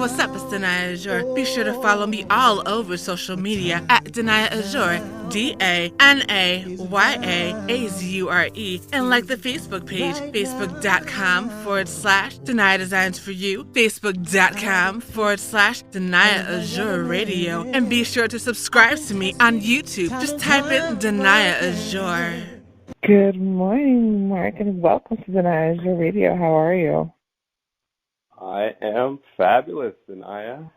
what's up? It's Danaya Azure. Be sure to follow me all over social media at Danaya Azure, DANAYAAZURE, and like the Facebook page, facebook.com/Danaya Designs for You, facebook.com/Danaya Azure Radio, and be sure to subscribe to me on YouTube. Just type in Danaya Azure. Good morning, Mark, and welcome to Danaya Azure Radio. How are you? I am fabulous, Danaya.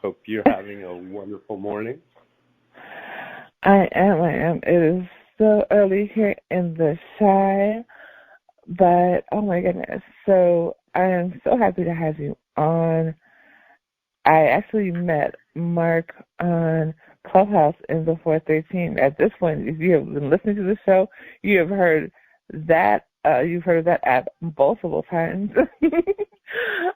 Hope you're having a wonderful morning. I am. It is so early here in the Chi, but oh my goodness. So I am so happy to have you on. I actually met Mark on Clubhouse in the 413. At this point, if you have been listening to the show, you have heard that. You've heard of that app multiple times.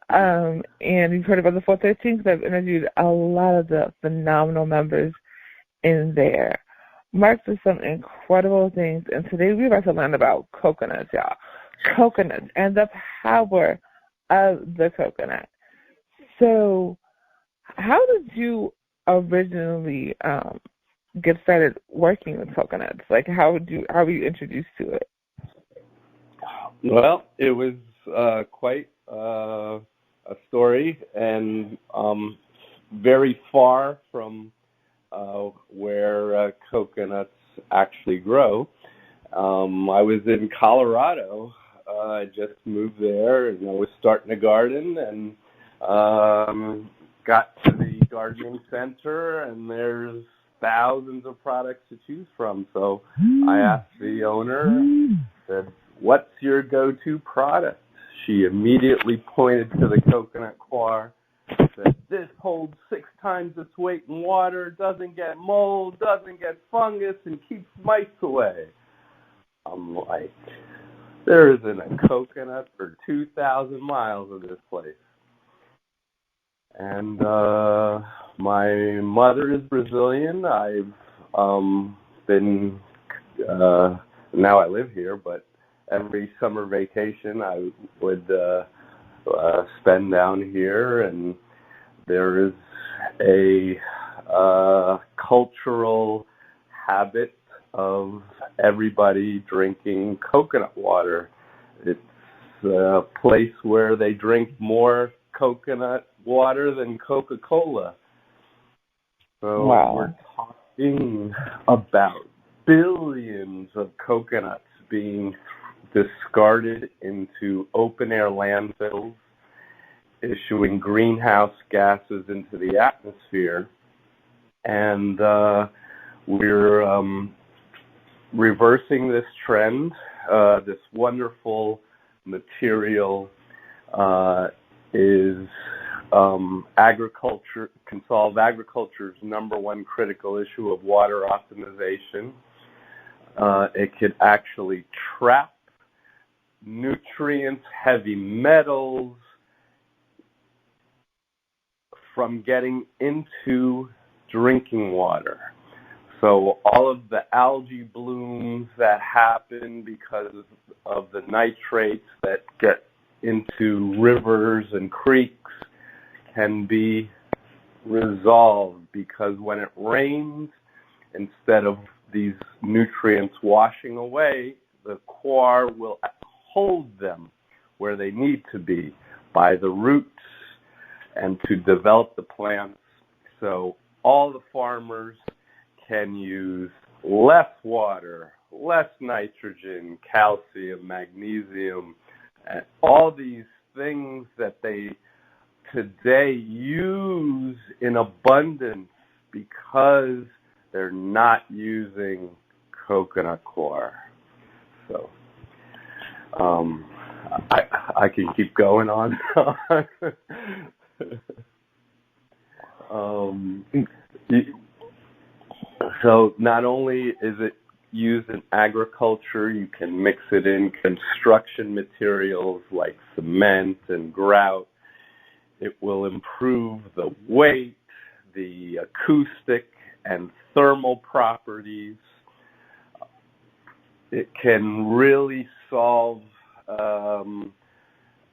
And you've heard about the 413 because I've interviewed a lot of the phenomenal members in there. Mark does some incredible things, and today we're about to learn about coconuts, y'all. Coconuts and the power of the coconut. So how did you originally get started working with coconuts? Like, how were you introduced to it? Well, it was quite a story, and very far from where coconuts actually grow. I was in Colorado. I just moved there, and I was starting a garden, and got to the gardening center, and there's thousands of products to choose from. So I asked the owner, said, "What's your go-to product?" She immediately pointed to the coconut coir, said, "This holds 6 times its weight in water, doesn't get mold, doesn't get fungus, and keeps mice away." I'm like, there isn't a coconut for 2,000 miles of this place. And my mother is Brazilian. I've been, now I live here, but every summer vacation I would spend down here, and there is a cultural habit of everybody drinking coconut water. It's a place where they drink more coconut water than Coca-Cola. So Wow. We're talking about billions of coconuts being discarded into open-air landfills, issuing greenhouse gases into the atmosphere. And we're reversing this trend. This wonderful material is agriculture, can solve agriculture's #1 critical issue of water optimization. It could actually trap nutrients, heavy metals from getting into drinking water. So all of the algae blooms that happen because of the nitrates that get into rivers and creeks can be resolved, because when it rains, instead of these nutrients washing away, the coir will hold them where they need to be by the roots and to develop the plants. So all the farmers can use less water, less nitrogen, calcium, magnesium, and all these things that they today use in abundance because they're not using coconut coir. So I can keep going on. So not only is it used in agriculture, you can mix it in construction materials like cement and grout. It will improve the weight, the acoustic and thermal properties. It can really solve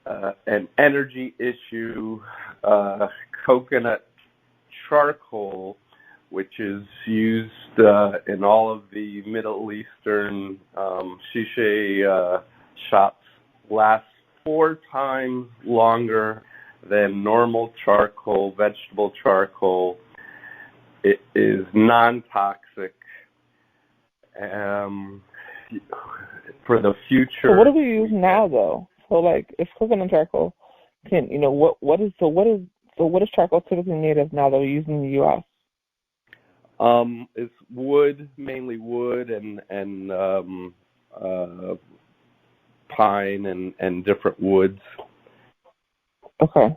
an energy issue. Coconut charcoal, which is used in all of the Middle Eastern shisha shops, lasts 4 times longer than normal charcoal, vegetable charcoal. It is non-toxic. For the future. So what do we use now, though? So, like, if coconut charcoal can, what is charcoal typically made of now that we use in the U.S.? It's wood, mainly wood and pine and different woods. Okay.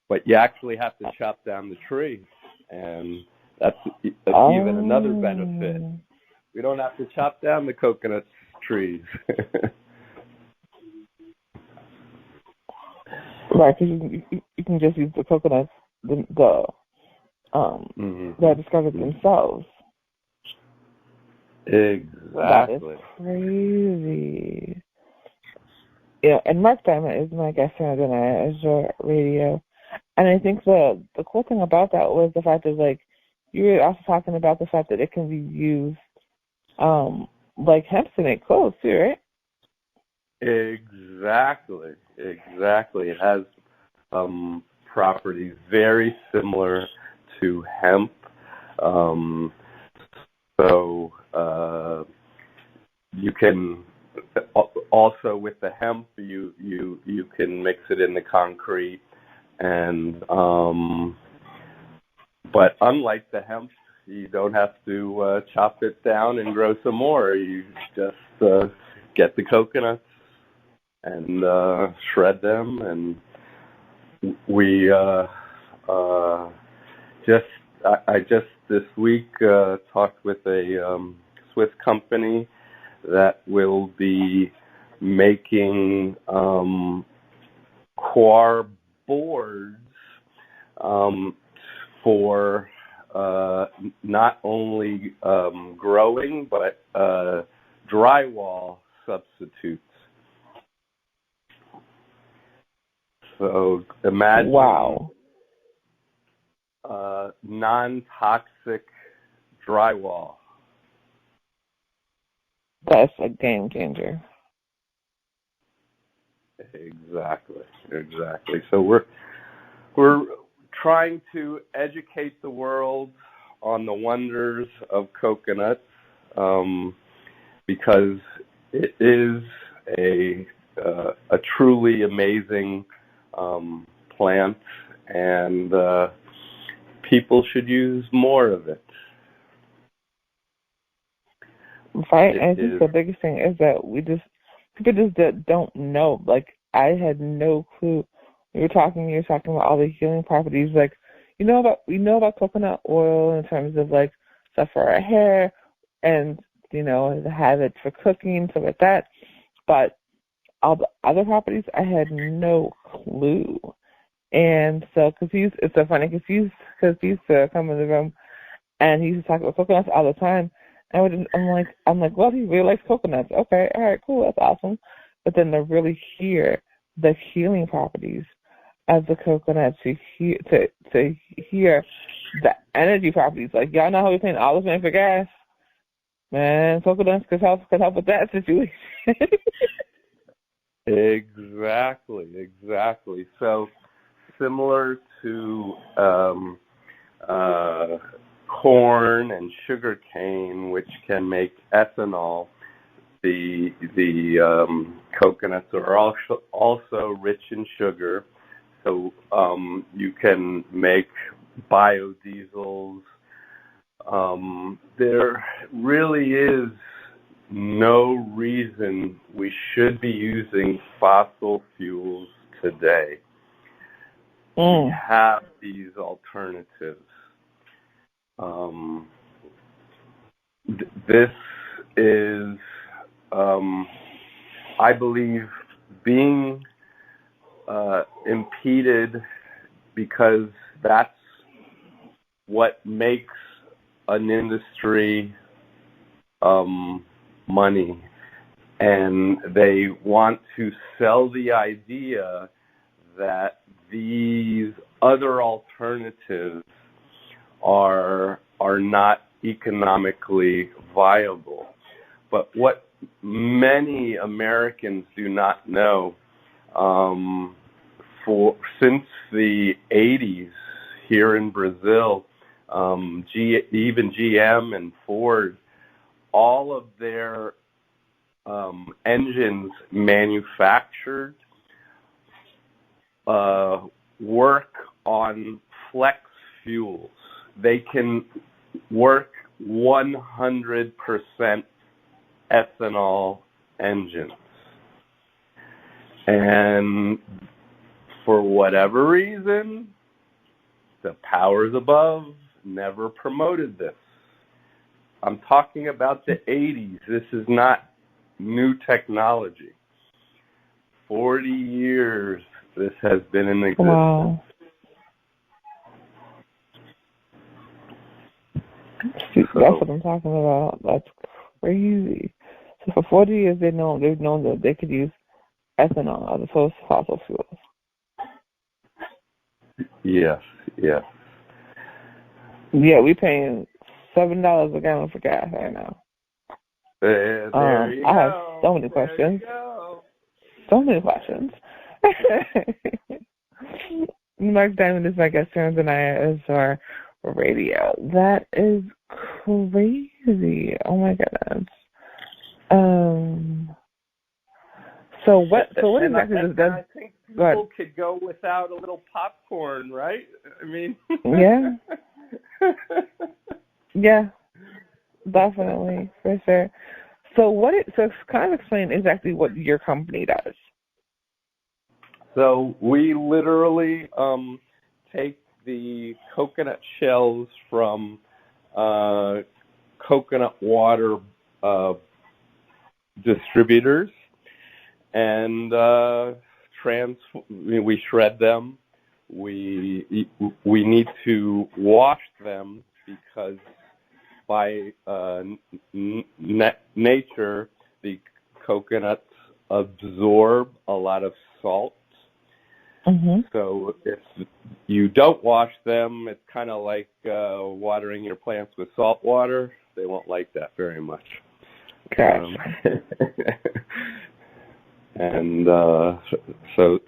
But you actually have to chop down the tree, and that's even another benefit. We don't have to chop down the coconut trees. Right, because you can just use the coconuts, that are discovered themselves. Exactly. That is crazy. Yeah, and Marc Diamond is my guest here on Danaya Azure Radio. And I think the cool thing about that was the fact that, like, you were also talking about the fact that it can be used like hemp to make clothes too, right? Exactly. It has properties very similar to hemp. So you can also, with the hemp, you can mix it in the concrete, and but unlike the hemp, you don't have to chop it down and grow some more. You just get the coconuts and shred them, and we I just this week talked with a Swiss company that will be making coir boards for not only growing but drywall substitutes. So imagine non-toxic drywall. That's a game changer. Exactly. So we're trying to educate the world on the wonders of coconuts, because it is a truly amazing plant, and people should use more of it. Right, I think the biggest thing is that people just don't know. Like, I had no clue. You were talking about all the healing properties. Like, we know about coconut oil in terms of, like, stuff for our hair, and have it for cooking, stuff like that. But all the other properties, I had no clue. And so, it's so funny because he used to come in the room and he used to talk about coconuts all the time. And I'm like, well, he really likes coconuts. Okay, all right, cool, that's awesome. But then to really hear the healing properties of the coconut, to hear the energy properties, like, y'all know how we paying all this money for gas, man. Coconuts could help with that situation. Exactly. So similar to corn and sugar cane, which can make ethanol, the coconuts are also rich in sugar, so you can make biodiesels. There really is no reason we should be using fossil fuels today. We have these alternatives. This is, I believe, being impeded because that's what makes an industry money. And they want to sell the idea that these other alternatives are not economically viable. But what many Americans do not know, since the 80s here in Brazil, even GM and Ford, all of their engines manufactured work on flex fuels. They can work 100% ethanol engines. And for whatever reason, the powers above never promoted this. I'm talking about the 80s. This is not new technology. 40 years this has been in existence. Wow. That's what I'm talking about. That's crazy. So for 40 years, they've known that they could use ethanol as opposed to fossil fuels. Yes. Yeah, we're paying $7 a gallon for gas right now. There you go. I have so many questions. So many questions. Marc Diamond is my guest here on Danaya Azure Radio. That is crazy. Oh my goodness. So what exactly does that? I think people could go without a little popcorn, right? I mean. Yeah. Yeah. Definitely, for sure. So kind of explain exactly what your company does. So we literally take the coconut shells from coconut water distributors, and we shred them. We need to wash them because by nature the coconuts absorb a lot of salt. Mm-hmm. So if you don't wash them, it's kind of like watering your plants with salt water. They won't like that very much. Gosh. And so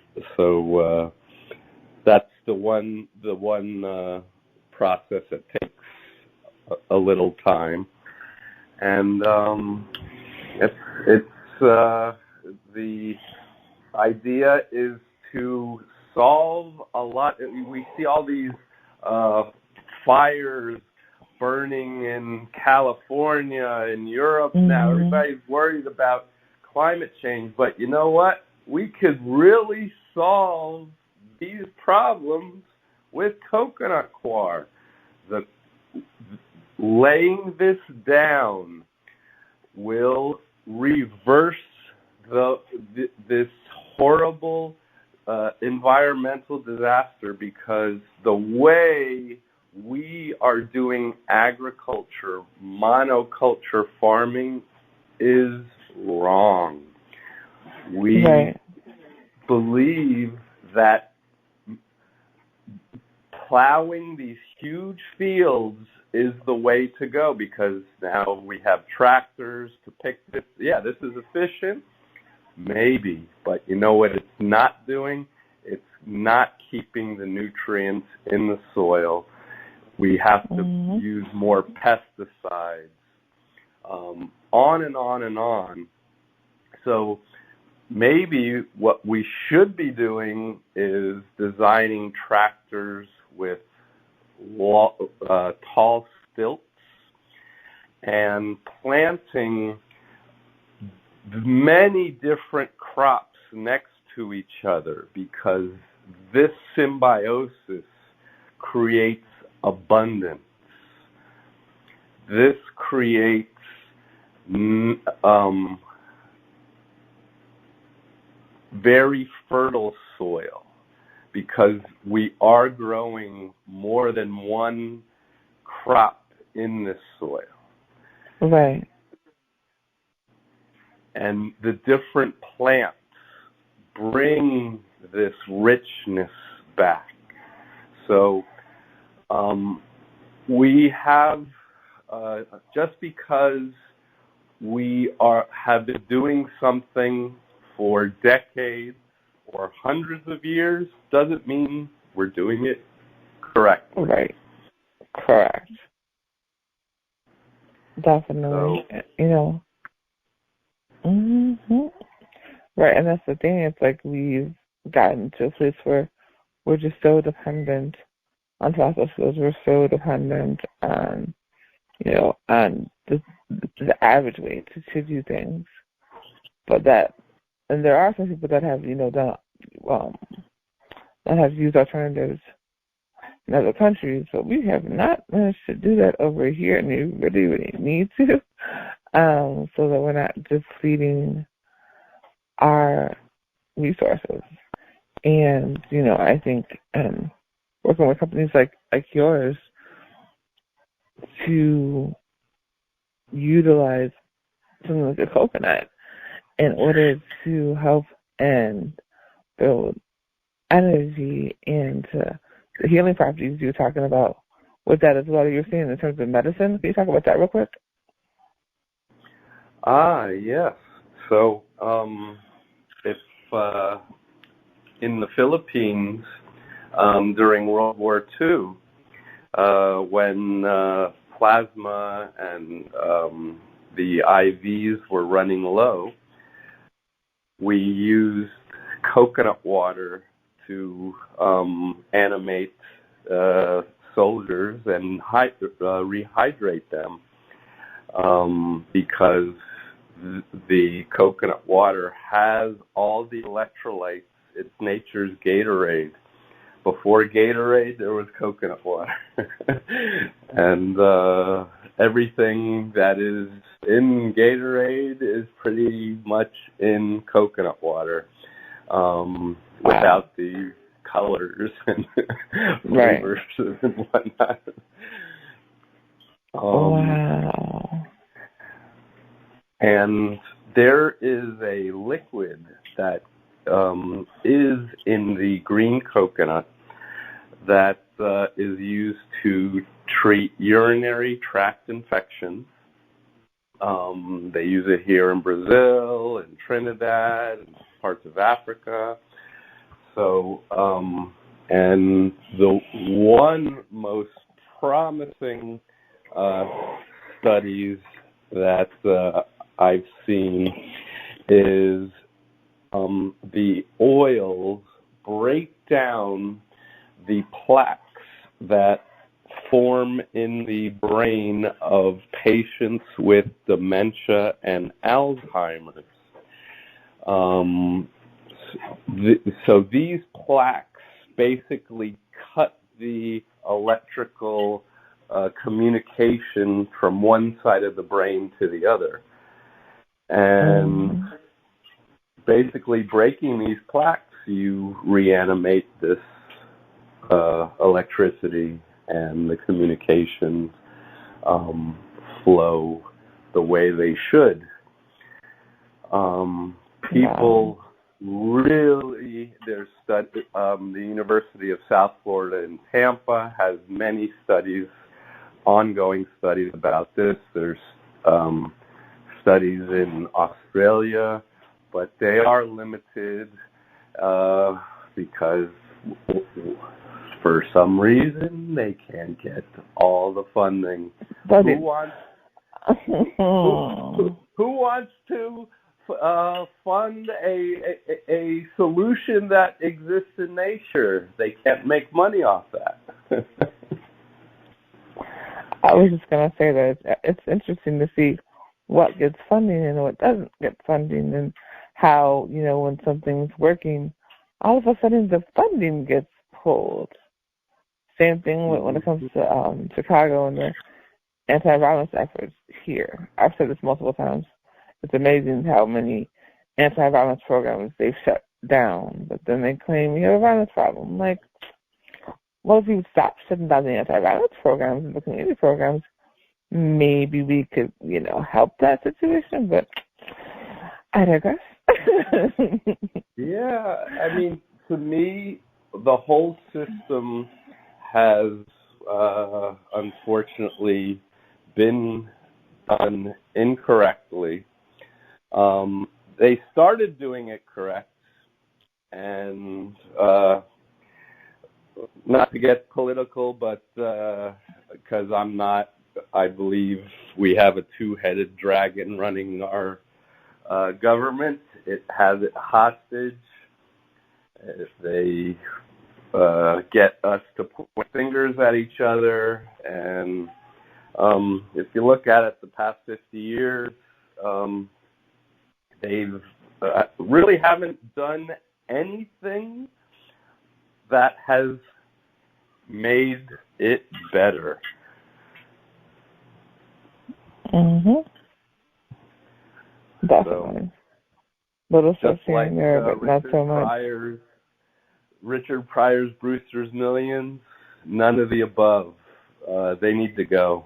that's the one process that takes a little time, and it's the idea is to solve a lot. We see all these fires burning in California, in Europe now. Everybody's worried about climate change, but you know what? We could really solve these problems with coconut coir. Laying this down will reverse this horrible environmental disaster, because the way we are doing agriculture, monoculture farming, is wrong. We believe that plowing these huge fields is the way to go, because now we have tractors to pick this. Yeah, this is efficient, maybe, but you know what it's not doing? It's not keeping the nutrients in the soil. We have to use more pesticides, on and on and on. So maybe what we should be doing is designing tractors with tall stilts and planting many different crops next to each other, because this symbiosis creates abundance. This creates very fertile soil, because we are growing more than one crop in this soil. Right. And the different plants bring this richness back. So we have, just because we have been doing something for decades or hundreds of years doesn't mean we're doing it correctly. Right. Correct. Definitely. So, Right, and that's the thing. It's like we've gotten to a place where we're just so dependent on fossil fuels. We're so dependent on, on the average way to do things. But and there are some people that have, that have used alternatives in other countries, but we have not managed to do that over here, and we really, really need to, so that we're not depleting our resources. And, I think working with companies like yours to utilize something like a coconut in order to help and build energy and the healing properties you're talking about with that as well, you're seeing in terms of medicine. Can you talk about that real quick? Yes. So, if in the Philippines during World War II, when plasma and the IVs were running low, we used coconut water to animate soldiers and rehydrate them, because the coconut water has all the electrolytes. It's nature's Gatorade. Before Gatorade, there was coconut water. And everything that is in Gatorade is pretty much in coconut water, without the colors and flavors and whatnot. Wow. And there is a liquid that is in the green coconut that is used to treat urinary tract infections. They use it here in Brazil and Trinidad and parts of Africa. So, and the one most promising studies that I've seen is the oils break down the plaques that form in the brain of patients with dementia and Alzheimer's. So these plaques basically cut the electrical communication from one side of the brain to the other. And basically breaking these plaques, you reanimate this electricity and the communications flow the way they should. People really, there's the University of South Florida in Tampa has many studies, ongoing studies about this. There's studies in Australia, but they are limited because for some reason they can't get all the funding. Who wants to fund a solution that exists in nature? They can't make money off that. I was just going to say that it's interesting to see what gets funding and what doesn't get funding, and how, when something's working, all of a sudden the funding gets pulled. Same thing when it comes to Chicago and the anti-violence efforts here. I've said this multiple times. It's amazing how many anti-violence programs they've shut down, but then they claim you have a violence problem. Like, well, if you stop shutting down the anti-violence programs and the community programs, maybe we could, help that situation. But I digress. Yeah, I mean, to me, the whole system has unfortunately been done incorrectly. They started doing it correct, and not to get political, but because I'm not, I believe we have a two-headed dragon running our government. It has it hostage. If they get us to point fingers at each other, and if you look at it the past 50 years, they've really haven't done anything that has made it better. Mhm. Definitely. So, Little stuff just here like and there, but not so much. Richard Pryor's Brewster's Millions, none of the above. They need to go.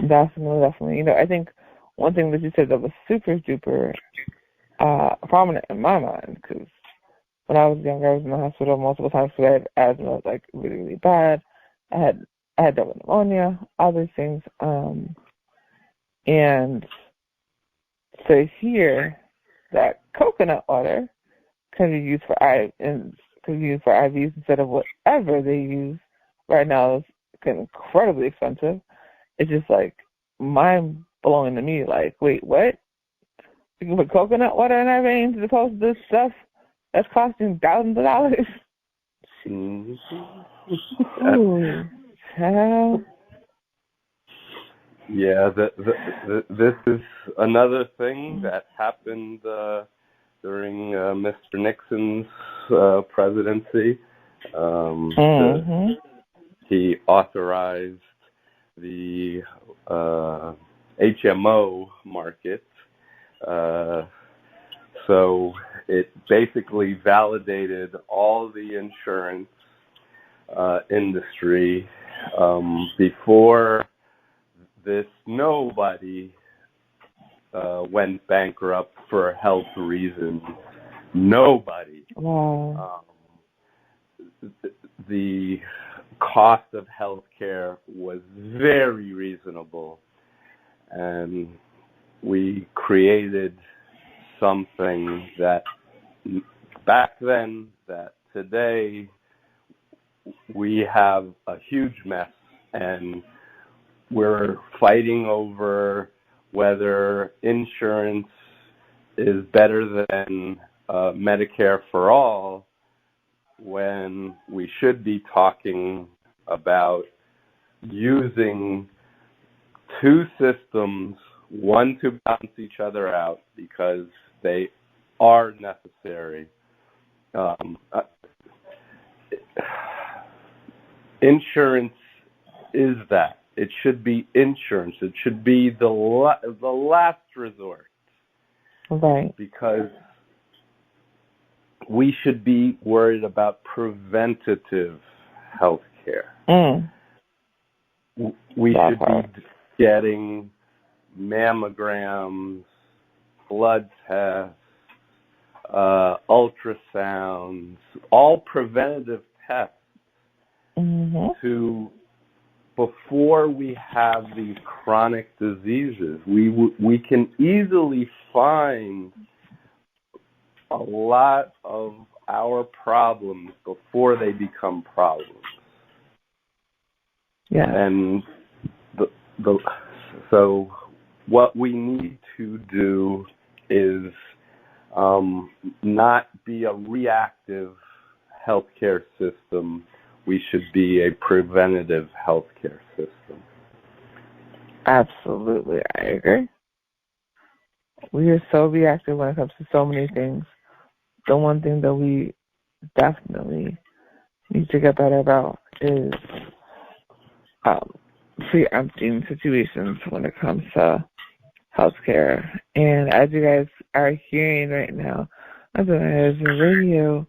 Definitely. You know, I think one thing that you said that was super duper prominent in my mind, because when I was younger, I was in the hospital multiple times because I had asthma, like really, really bad. I had double pneumonia, all these things. And to hear that coconut water can be used for IVs instead of whatever they use right now is incredibly expensive. It's just like mind blowing to me. Like, wait, what? You can put coconut water in our veins as opposed to this stuff that's costing thousands of dollars. Ooh, child. Yeah, this is another thing that happened during Mr. Nixon's presidency. He authorized the HMO market. So it basically validated all the insurance industry. Before this, nobody went bankrupt for health reasons. Nobody. Wow. The cost of health care was very reasonable, and we created something that back then, that today, we have a huge mess, and we're fighting over whether insurance is better than Medicare for all, when we should be talking about using two systems, one to balance each other out, because they are necessary. Insurance is that. It should be insurance. It should be the last resort. Right. Because we should be worried about preventative health care. We should be getting mammograms, blood tests, ultrasounds, all preventative tests to before we have these chronic diseases. We can easily find a lot of our problems before they become problems. Yeah. And so what we need to do is not be a reactive healthcare system. We should be a preventative healthcare system. Absolutely, I agree. We are so reactive when it comes to so many things. The one thing that we definitely need to get better about is preempting situations when it comes to healthcare. And as you guys are hearing right now on Danaya Azure Radio,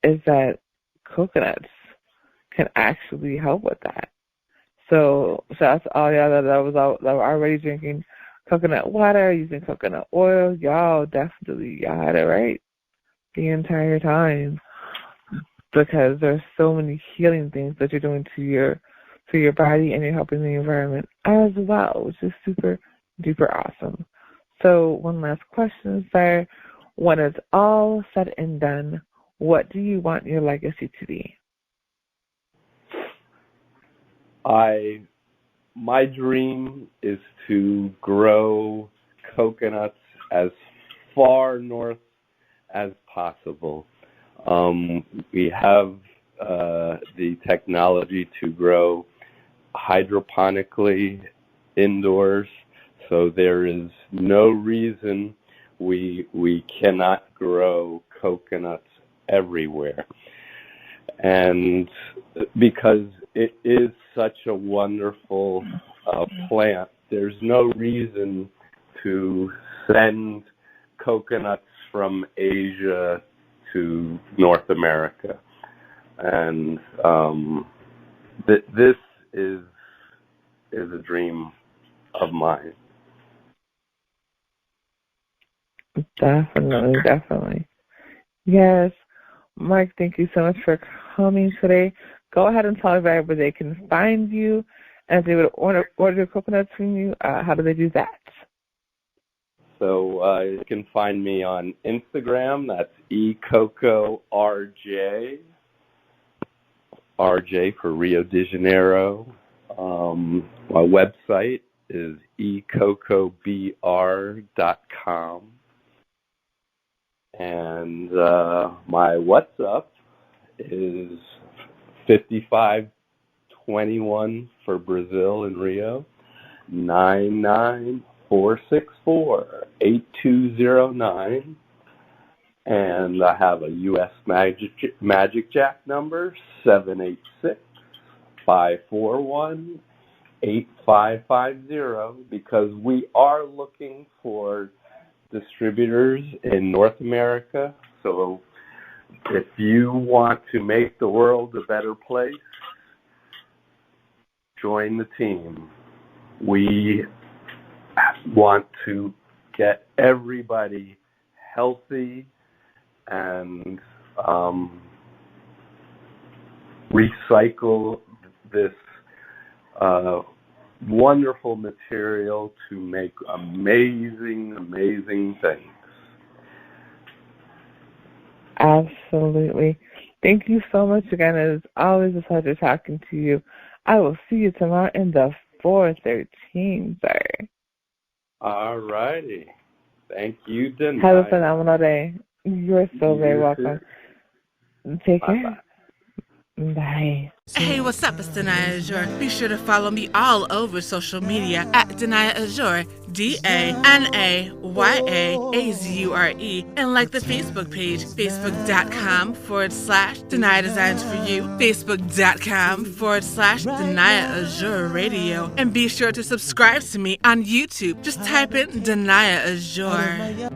is that coconuts can actually help with that. So shout out to all y'all that were already drinking coconut water, using coconut oil. Y'all had it right the entire time, because there's so many healing things that you're doing to your body, and you're helping the environment as well, which is super duper awesome. So one last question, sir. When it's all said and done, what do you want your legacy to be? My dream is to grow coconuts as far north as possible. We have the technology to grow hydroponically indoors, so there is no reason we cannot grow coconuts everywhere. And because it is such a wonderful plant, there's no reason to send coconuts from Asia to North America. And this is a dream of mine. Definitely. Yes. Marc, thank you so much for coming today. Go ahead and tell everybody where they can find you, and if they would order coconuts from you, how do they do that? So you can find me on Instagram. That's eCocoRJ. RJ for Rio de Janeiro. My website is ecocobr.com. And my WhatsApp is 5521 for Brazil and Rio, 99464-8209. And I have a U.S. Magic Jack number, 786-541-8550, because we are looking for distributors in North America. So if you want to make the world a better place, join the team. We want to get everybody healthy and recycle this wonderful material to make amazing things. Absolutely. Thank you so much again. It is always a pleasure talking to you. I will see you tomorrow in the 413, sir. All righty. Thank you, Danaya. Have a phenomenal day. You're so very welcome. Take care. Bye. Hey, what's up? It's Danaya Azure. Be sure to follow me all over social media at Danaya Azure, DANAYAAZURE, and like the Facebook page, facebook.com/Danaya Designs for You, facebook.com/Danaya Azure Radio, and be sure to subscribe to me on YouTube. Just type in Danaya Azure.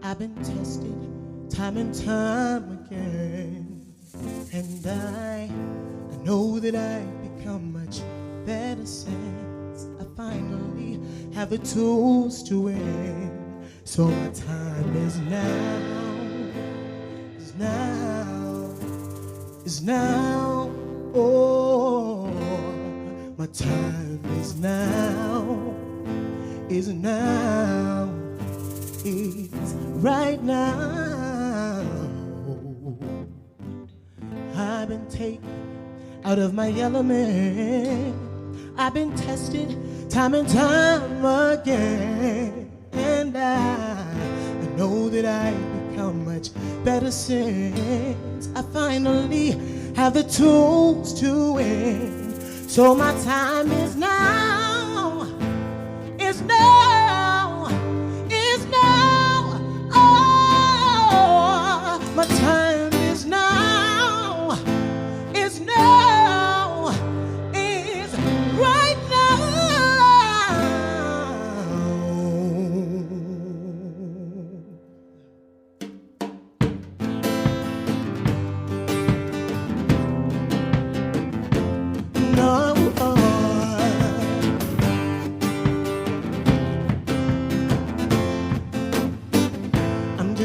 I've been tested time and time again, and I know that I've become much better since I finally have the tools to win. So my time is now, oh, my time is now, it's right now. I've been taken out of my element. I've been tested time and time again, and I know that I've become much better since I finally have the tools to win. So my time is now, it's now, it's now. Oh, my time is now,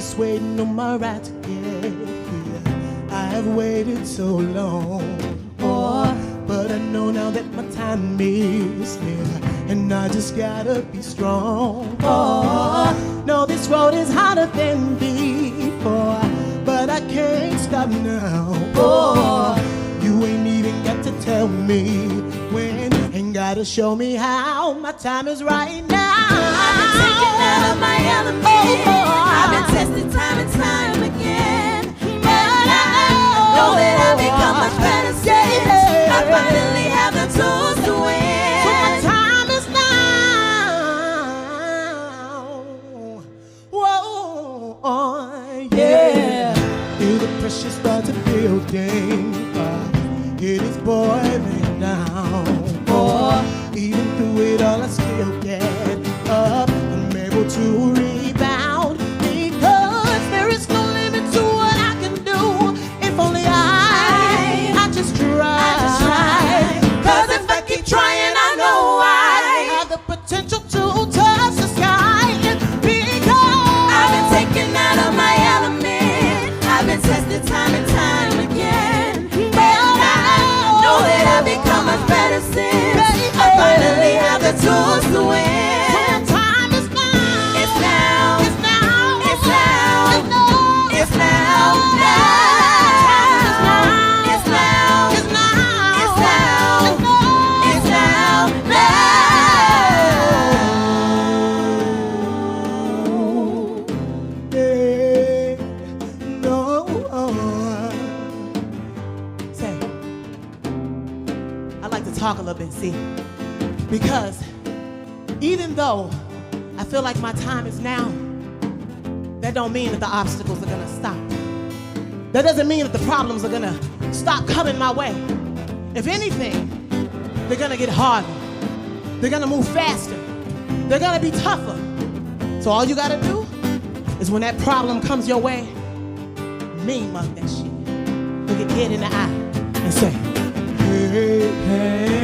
just waiting on my right to get here. I have waited so long, but I know now that my time is here, and I just gotta be strong. No, this road is harder than before, but I can't stop now. You ain't even got to tell me when, ain't gotta show me how. My time is right now. I've been taken out of my element. I've been tested time and time again, and I know that I've become much better since I finally have the tools to win. So my time is now. Whoa, yeah. Feel the pressure start to building up. It is boiling down. Even through it all, I still get up. I'm able to rebound because there is no limit to what I can do. If only I just try. Cause if I keep trying, I know I have the potential to touch the sky. Because I've been taken out of my element. I've been tested time and time again, and I know that I've become much better since I finally have the tools to win. time is now. It's now. It's now. It's now. It's now. It's now. It's now. It's now. It's now. Hey, no. Say, I like to talk a little bit, see, because even though I feel like my time is now, that don't mean that the obstacles are gonna stop. That doesn't mean that the problems are gonna stop coming my way. If anything, they're gonna get harder. They're gonna move faster. They're gonna be tougher. So all you gotta do is when that problem comes your way, mug that shit. Look it dead in the eye and say, hey, hey.